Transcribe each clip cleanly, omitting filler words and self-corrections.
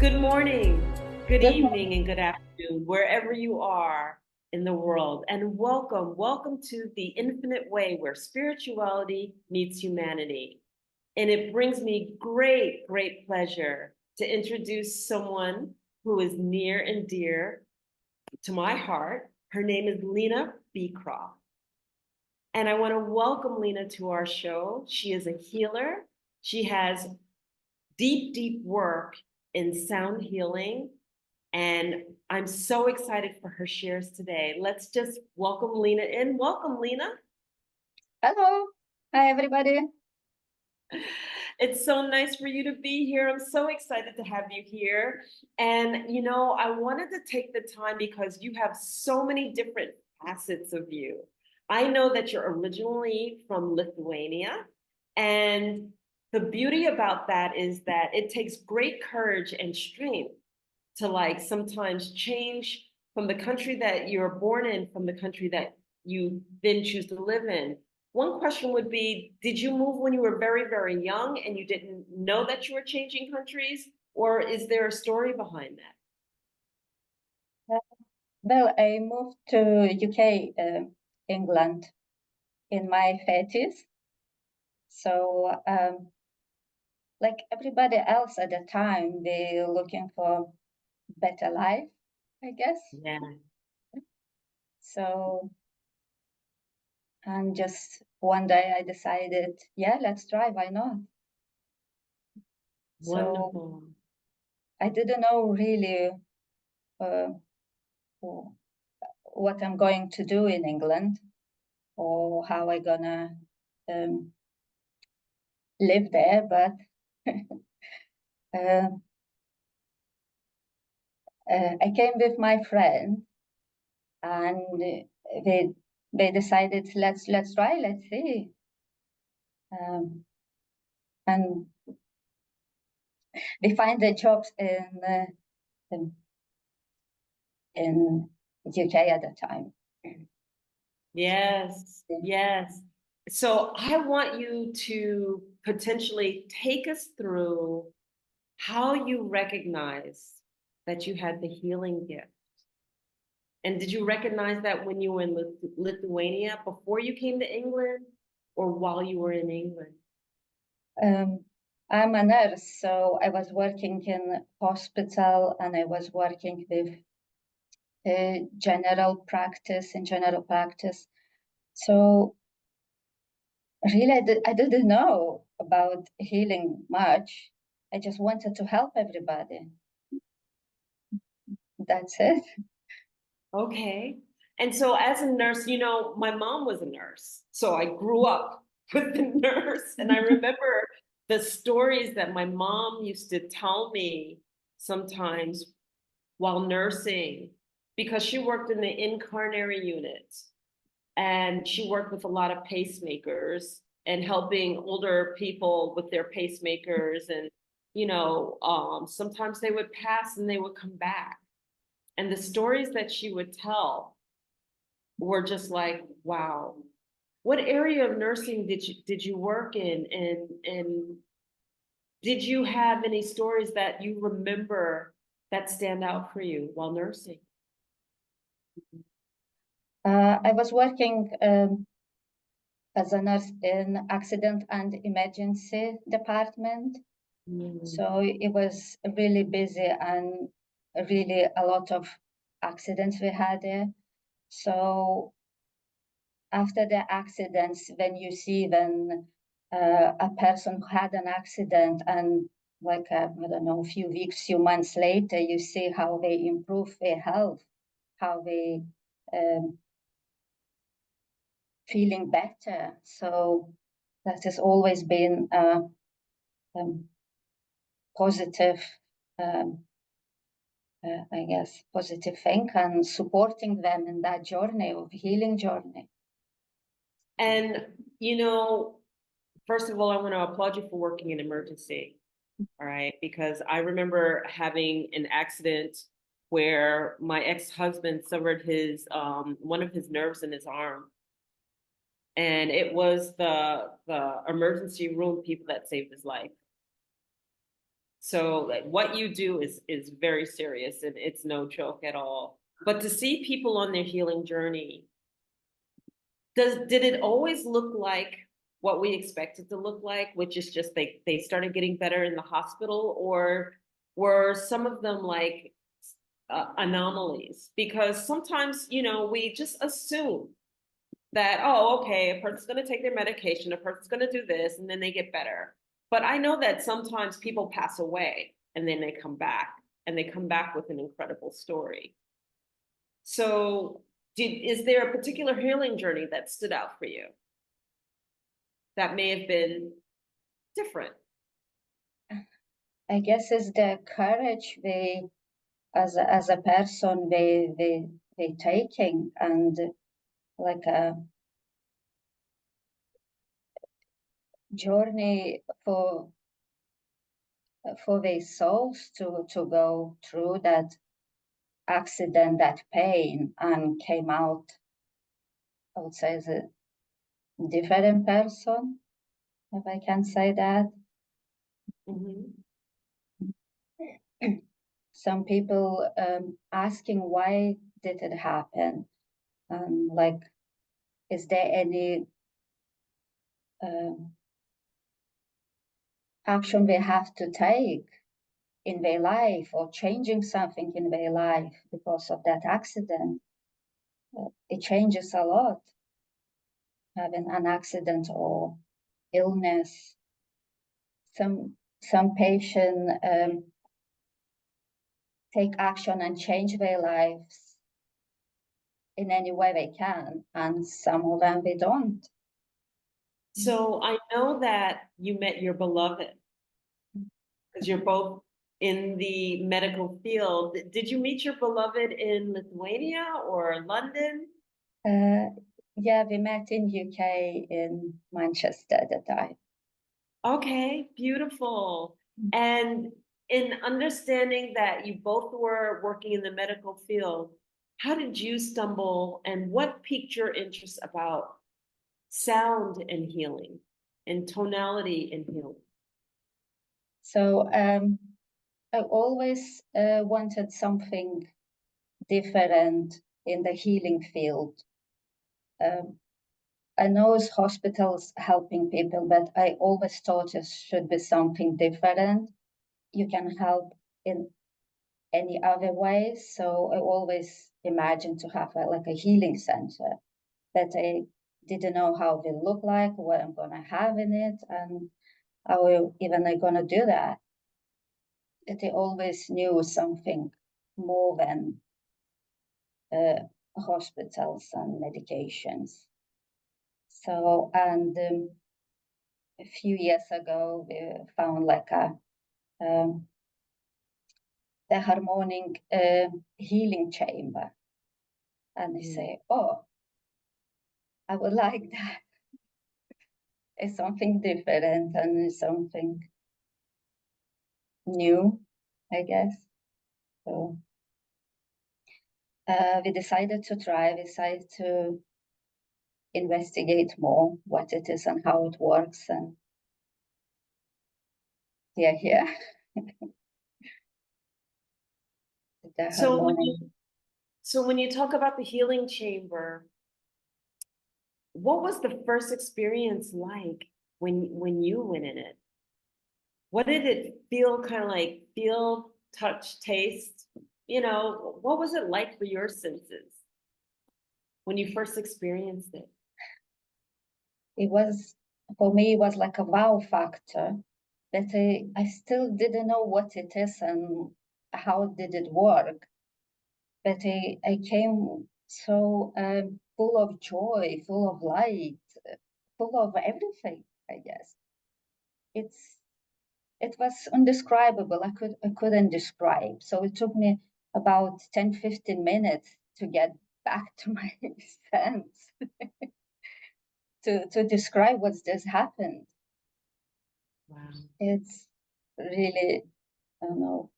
Good morning, good Good morning. evening, and good afternoon, wherever you are in the world. And welcome to the infinite way where spirituality meets humanity. And it brings me great pleasure to introduce someone who is near and dear to my heart. Her name is Lina Beecroft. And I want to welcome Lina to our show. She is a healer. She has deep work in sound healing. And I'm so excited for her shares today. Let's just welcome Lina in. Welcome, Lina. Hello. Hi, everybody. It's so nice for you to be here. I'm so excited to have you here. And, I wanted to take the time because you have so many different facets of you. I know that you're originally from Lithuania. And the beauty about that is that it takes great courage and strength to like sometimes change from the country that you're born in, from the country that you then choose to live in. One question would be, did you move when you were very young and you didn't know that you were changing countries? Or is there a story behind that? Uh, Well, I moved to UK, England, in my 30s. So, like everybody else at the time, they looking for better life, I guess. Yeah, So, and just one day I decided, yeah, let's try. Why not? So wonderful. I didn't know really uh, what I'm going to do in England or how I gonna um, live there, but uh, I came with my friend, and they decided let's try, let's see, um, and we find the jobs in, in UK at the time. Yes. So I want you to potentially take us through how you recognize that you had the healing gift. And did you recognize that when you were in Lithuania before you came to England or while you were in England? Um, I'm a nurse, so I was working in hospital and I was working with general practice. So really, I didn't know about healing much. I just wanted to help everybody. That's it. Okay. And so as a nurse, my mom was a nurse. So I grew up with the nurse. And I remember the stories that my mom used to tell me sometimes while nursing, because she worked in the in-coronary unit and she worked with a lot of pacemakers and helping older people with their pacemakers. And, sometimes they would pass and they would come back. And the stories that she would tell were just like, wow. What area of nursing did you work in? And did you have any stories that you remember that stand out for you while nursing? I was working as a nurse in accident and emergency department. Mm. So it was really busy and really a lot of accidents we had there. So after the accidents, when you see when a person who had an accident and like I don't know, a few weeks, few months later, you see how they improve their health, how they um, feeling better. So that has always been a positive, um, I guess, positive thing, and supporting them in that journey of healing journey. And, first of all, I want to applaud you for working in emergency. All right. Because I remember having an accident where my ex-husband severed his one of his nerves in his arm. And it was the emergency room people that saved his life. So like, what you do is very serious and it's no joke at all. But to see people on their healing journey, did it always look like what we expected to look like, which is just they started getting better in the hospital, or were some of them like anomalies? Because sometimes, we just assume that, oh, okay, a person's going to take their medication, a person's going to do this, and then they get better. But I know that sometimes people pass away and then they come back, and they come back with an incredible story. So, is there a particular healing journey that stood out for you that may have been different? I guess it's the courage we, as a person, we taking, and like a journey for their souls to go through that accident, that pain, and came out, I would say, as a different person, if I can say that. Mm-hmm. Some people asking why did it happen, and like, is there any um, action they have to take in their life, or changing something in their life because of that accident? It changes a lot, having an accident or illness. Some patient take action and change their lives in any way they can, and some of them they don't. So I know that you met your beloved because you're both in the medical field. Did you meet your beloved in Lithuania or London? Uh, yeah, we met in UK, in Manchester at the time. Okay, beautiful. And in understanding that you both were working in the medical field, how did you stumble and what piqued your interest about sound and healing and tonality and healing? So I always wanted something different in the healing field. Um, I know it's hospitals helping people, but I always thought it should be something different. You can help in any other ways. So I always imagined to have like a healing center, that I didn't know how it will look like, what I'm gonna have in it, and how even I'm gonna do that. That I always knew something more than uh, hospitals and medications. So, and a few years ago, we found like um, the harmonic healing chamber, and they Mm. say, "Oh, I would like that. It's something different and it's something new, I guess." So we decided to try. We decided to investigate more what it is and how it works, and yeah, here the So when harmonic. you so when you talk about the healing chamber, what was the first experience like when you went in it? What did it feel kind of like? Feel, touch, taste? What was it like for your senses when you first experienced it? It was, for me, it was like a wow factor, that I still didn't know what it is and how did it work. But I came so full of joy, full of light, full of everything, I guess. It's it was indescribable. I couldn't describe. So it took me about 10-15 minutes to get back to my sense, to describe what's just happened. Wow. It's really, I don't know,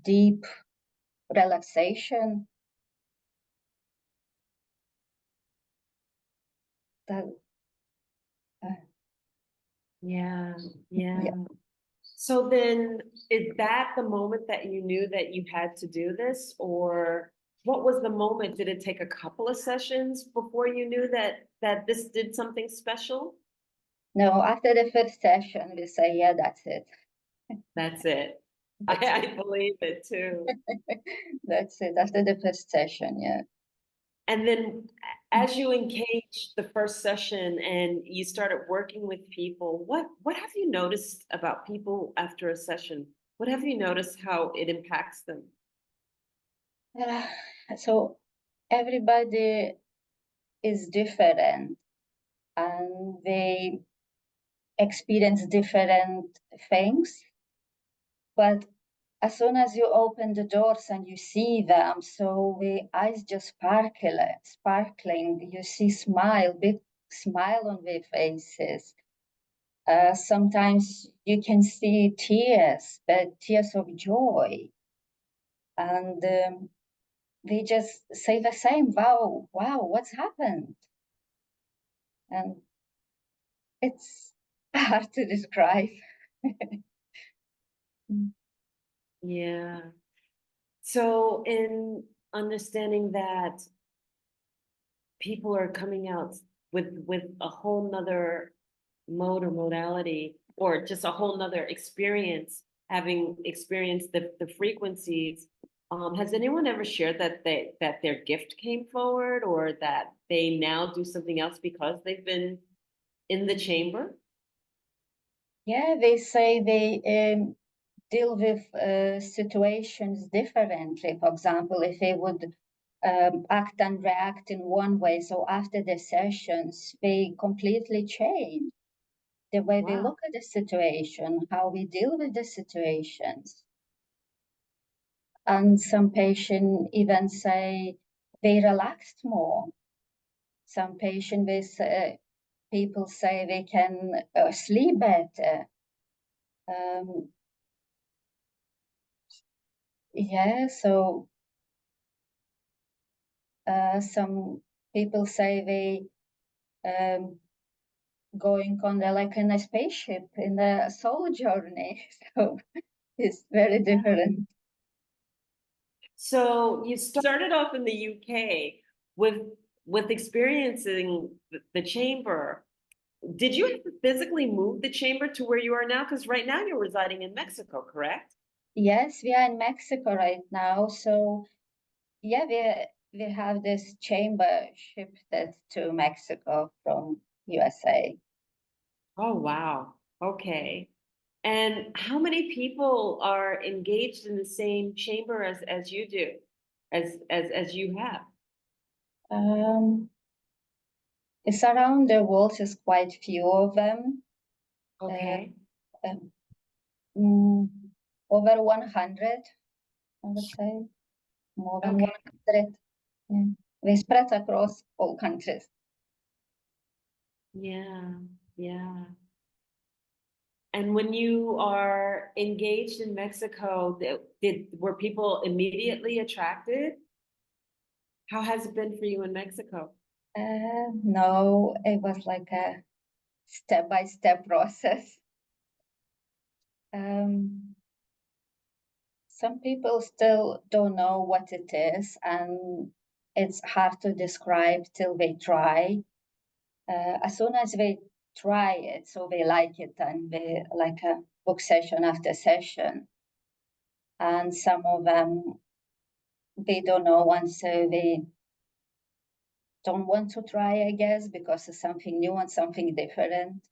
deep relaxation that, uh, Yeah, yeah. yeah. So then, is that the moment that you knew that you had to do this, or what was the moment? Did it take a couple of sessions before you knew that this did something special? No, after the first session, we say, yeah, that's it. That's it. That's it. I believe it too. That's it. After the first session, yeah. And then as you engaged the first session and you started working with people, what have you noticed about people after a session? What have you noticed how it impacts them? Uh, so everybody is different and they experience different things. But as soon as you open the doors and you see them, so the eyes just sparkling. You see big smile on their faces. Sometimes you can see tears, but tears of joy. And they just say the same, wow, wow, what's happened? And it's hard to describe. Yeah. So in understanding that people are coming out with a whole nother mode or modality or just a whole nother experience, having experienced the frequencies. Has anyone ever shared that their gift came forward or that they now do something else because they've been in the chamber? Yeah, they say they deal with situations differently. For example, if they would act and react in one way, so after the sessions, they completely change the way they Wow. look at the situation, how we deal with the situations. And some patients even say they relaxed more. Some people say they can sleep better. Um, yeah, so some people say they going on like in a spaceship in a soul journey. So it's very different. So you started off in the UK with experiencing the chamber. Did you have to physically move the chamber to where you are now? Because right now you're residing in Mexico, correct? Yes, we are in Mexico right now. So yeah, we have this chamber shifted to Mexico from USA. Oh, wow. Okay. And how many people are engaged in the same chamber as you do, as you have? Um, it's around the world, there's quite few of them. Uh, Okay. um, mm, Over 100, I would say, more than Okay. 100. Yeah. They spread across all countries. Yeah. Yeah. And when you are engaged in Mexico, were people immediately attracted? How has it been for you in Mexico? No, it was like a step-by-step process. Um, some people still don't know what it is, and it's hard to describe till they try. As soon as they try it, so they like it, and they like a book session after session. And some of them they don't know, and so they don't want to try, I guess, because it's something new and something different.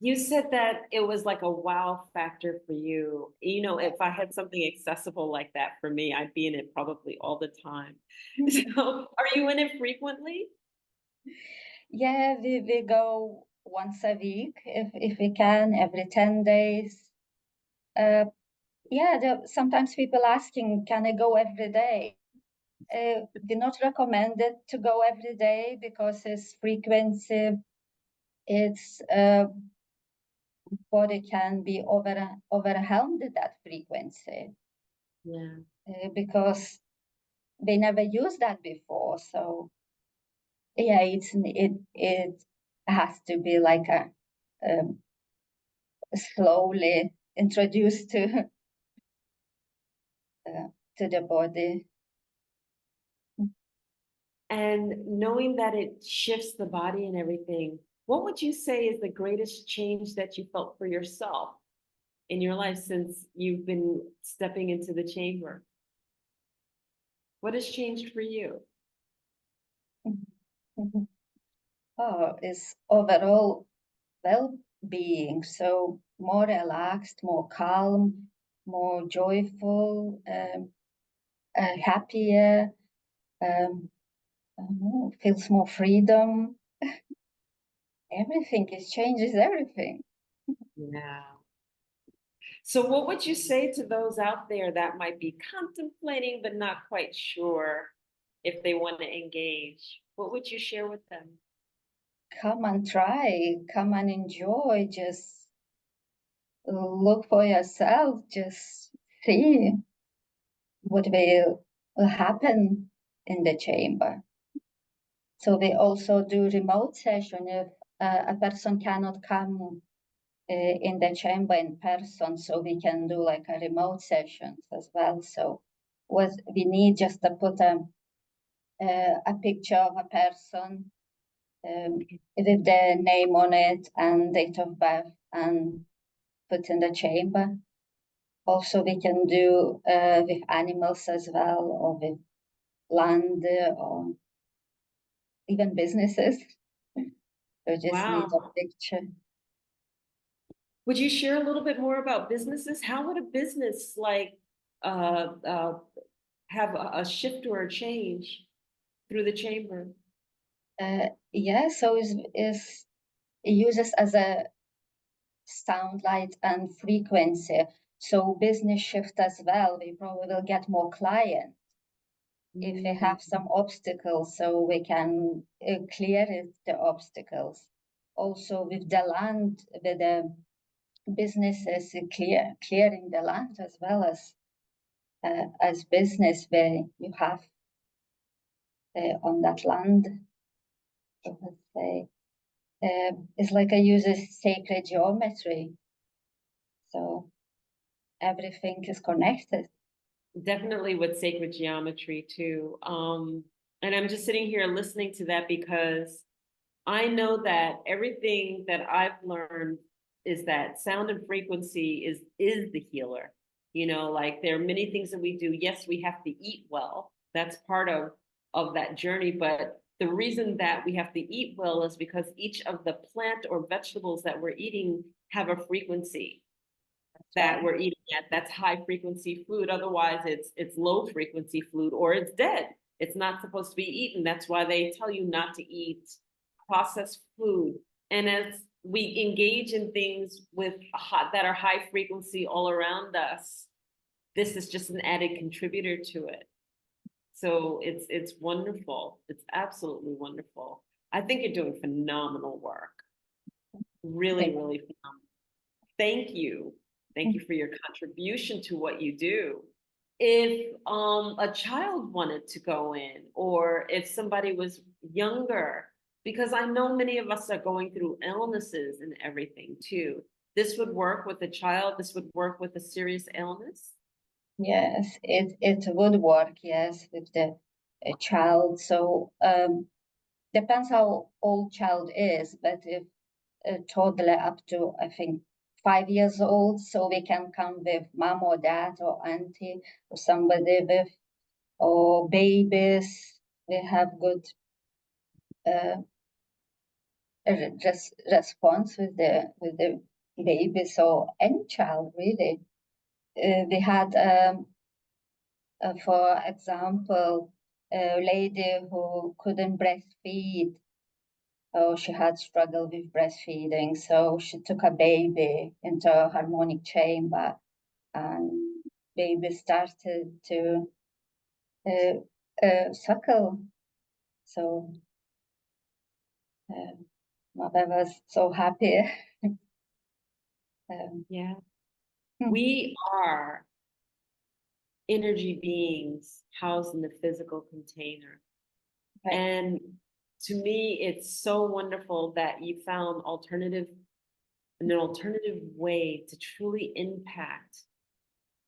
You said that it was like a wow factor for you. You know, if I had something accessible like that for me, I'd be in it probably all the time. So, are you in it frequently? Yeah, we go once a week if we can, every 10 days. Uh, yeah, sometimes people asking, can I go every day? We not recommended to go every day because it's frequency, it's body can be overwhelmed with that frequency Yeah. because they never used that before. So yeah, it has to be like a slowly introduced to the body. And knowing that it shifts the body and everything, what would you say is the greatest change that you felt for yourself in your life since you've been stepping into the chamber? What has changed for you? Oh, it's overall well-being, so more relaxed, more calm, more joyful, happier, um, I don't know, feels more freedom. Everything, it changes everything. Yeah. So, what would you say to those out there that might be contemplating but not quite sure if they want to engage? What would you share with them? Come and try, come and enjoy, just look for yourself, just see what will happen in the chamber. So we also do remote session if a person cannot come in the chamber in person, so we can do like a remote sessions as well. So what we need just to put a picture of a person with the name on it and date of birth and put in the chamber. Also, we can do with animals as well, or with land, or even businesses. So just need a Wow. picture. Would you share a little bit more about businesses? How would a business like uh, uh, have a shift or a change through the chamber? Yeah, so it uses as a sound, light, and frequency. So business shift as well. We probably will get more clients if we Mm, have some obstacles, so we can clear it, the obstacles. Also with the land, with the businesses clearing the land as business where you have on that land. So let's say it's like I use a sacred geometry. So everything is connected. definitely with sacred geometry too. And I'm just sitting here listening to that because I know that everything that I've learned is that sound and frequency is the healer. You know, like there are many things that we do. Yes, we have to eat well. That's part of that journey, but the reason that we have to eat well is because each of the plant or vegetables that we're eating have a frequency That's that right. we're eating at. That's high frequency food. Otherwise, it's low frequency food or it's dead. It's not supposed to be eaten. That's why they tell you not to eat processed food. And as we engage in things with that are high frequency all around us, this is just an added contributor to it. So it's wonderful. It's absolutely wonderful. I think you're doing phenomenal work. Really, Thank really phenomenal. Thank you. Thank you. you for your contribution to what you do. If a child wanted to go in, or if somebody was younger, because I know many of us are going through illnesses and everything too. This would work with a child, this would work with a serious illness. Yes, it would work, yes, with the child. So depends how old child is, but if a toddler up to I think 5 years old, so we can come with mom or dad or auntie or somebody with, or babies. We have good uh, response with the baby. So any child really. We had for example, a lady who couldn't breastfeed. Oh, she had struggled with breastfeeding, so she took a baby into a harmonic chamber, and baby started to suckle. So uh, mother was so happy. um, Yeah. We are energy beings housed in the physical container. right. And to me, it's so wonderful that you found alternative an alternative way to truly impact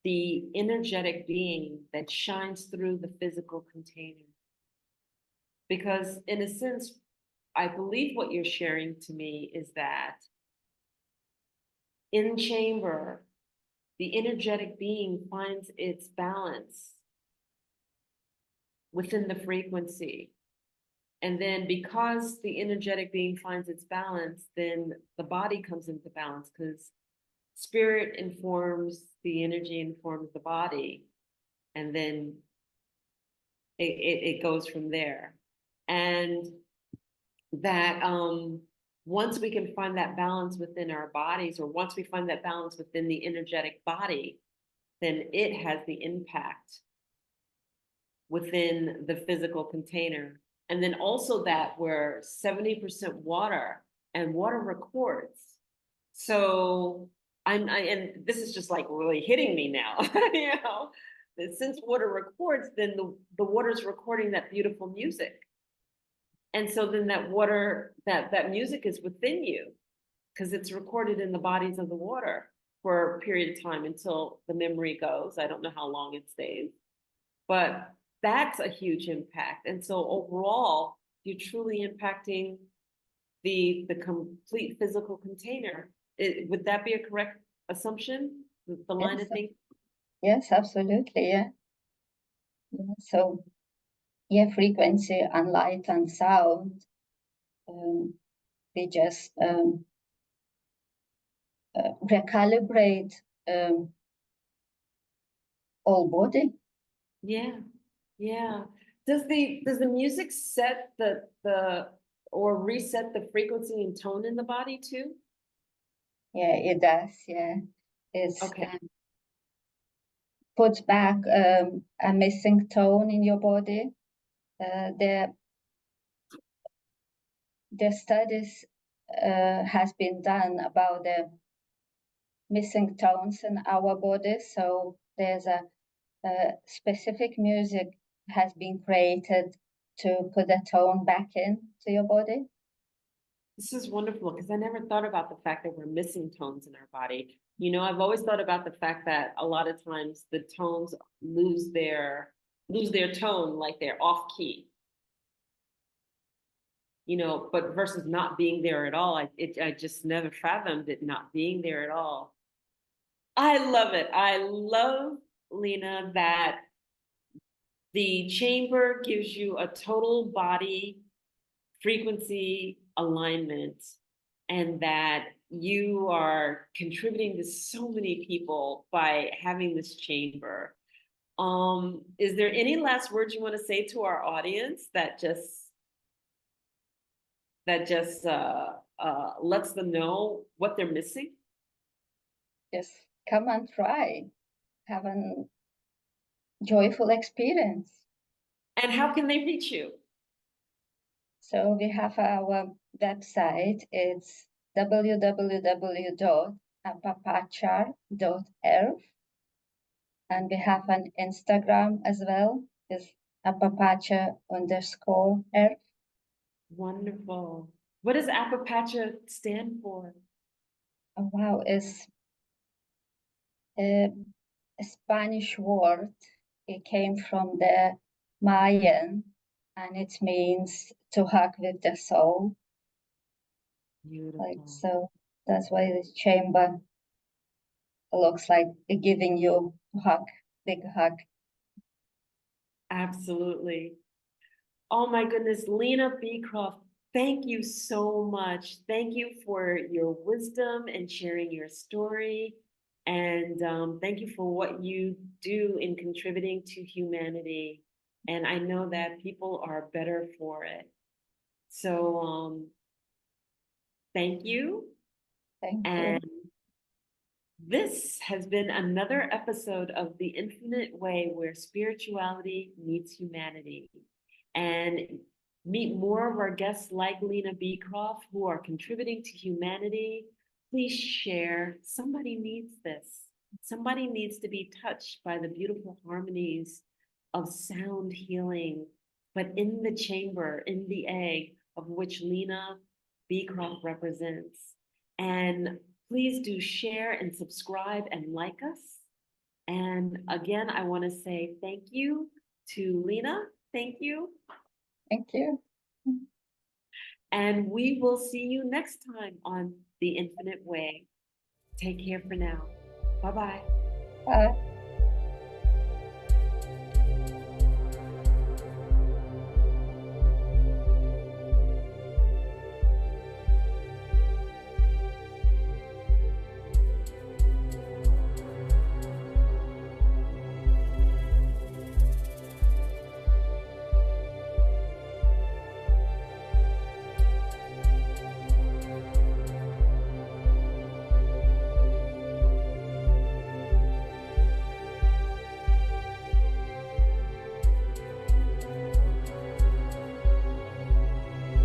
the energetic being that shines through the physical container. Because, in a sense, I believe what you're sharing to me is that in chamber, the energetic being finds its balance within the frequency. And then because the energetic being finds its balance, then the body comes into balance because spirit informs the energy, informs the body, and then it goes from there. And that once we can find that balance within our bodies, or once we find that balance within the energetic body, then it has the impact within the physical container. And then also that we're 70% water, and water records. So and this is just like really hitting me now, you know, that since water records, then the water's recording that beautiful music. And so then that water, that music is within you because it's recorded in the bodies of the water for a period of time until the memory goes. I don't know how long it stays, but that's a huge impact. And so overall, you're truly impacting the complete physical container. Would that be a correct assumption? The line Yes, of thinking? yes, absolutely. Yeah. Yeah. So, yeah, frequency and light and sound, they just recalibrate all body. Yeah, yeah. Does the music set the or reset the frequency and tone in the body too? Yeah, it does. Yeah, it's Okay. puts back a missing tone in your body. The studies has been done about the missing tones in our body. So there's a specific music has been created to put the tone back in to your body. This is wonderful because I never thought about the fact that we're missing tones in our body. You know, I've always thought about the fact that a lot of times the tones lose their tone, like they're off key. You know, but versus not being there at all. I just never fathomed it not being there at all. I love it. I love, Lina, that the chamber gives you a total body frequency alignment, and that you are contributing to so many people by having this chamber. Is there any last words you want to say to our audience that just lets them know what they're missing? Just come and try, have a joyful experience. And how can they reach you? So we have our website. It's www.apapachar.earth, and we have an Instagram as well. It's apapacha_earth. Wonderful. What does Apapacha stand for? Oh, wow, it's a Spanish word. It came from the Mayan, and it means to hug with the soul. Like, Beautiful. so that's why this chamber looks like giving you a hug, big hug. Absolutely. Oh my goodness, Lina Beecroft, thank you so much. Thank you for your wisdom and sharing your story. And thank you for what you do in contributing to humanity. And I know that people are better for it. So thank you. Thank you. And this has been another episode of The Infinite Way, where spirituality meets humanity. And meet more of our guests like Lina Beecroft who are contributing to humanity. Please share. Somebody needs this. Somebody needs to be touched by the beautiful harmonies of sound healing, but in the chamber, in the egg, of which Lina Beecroft represents. And Please do share and subscribe and like us. And again, I want to say thank you to Lina. Thank you. Thank you. And we will see you next time on The Infinite Way. Take care for now. Bye-bye. Bye.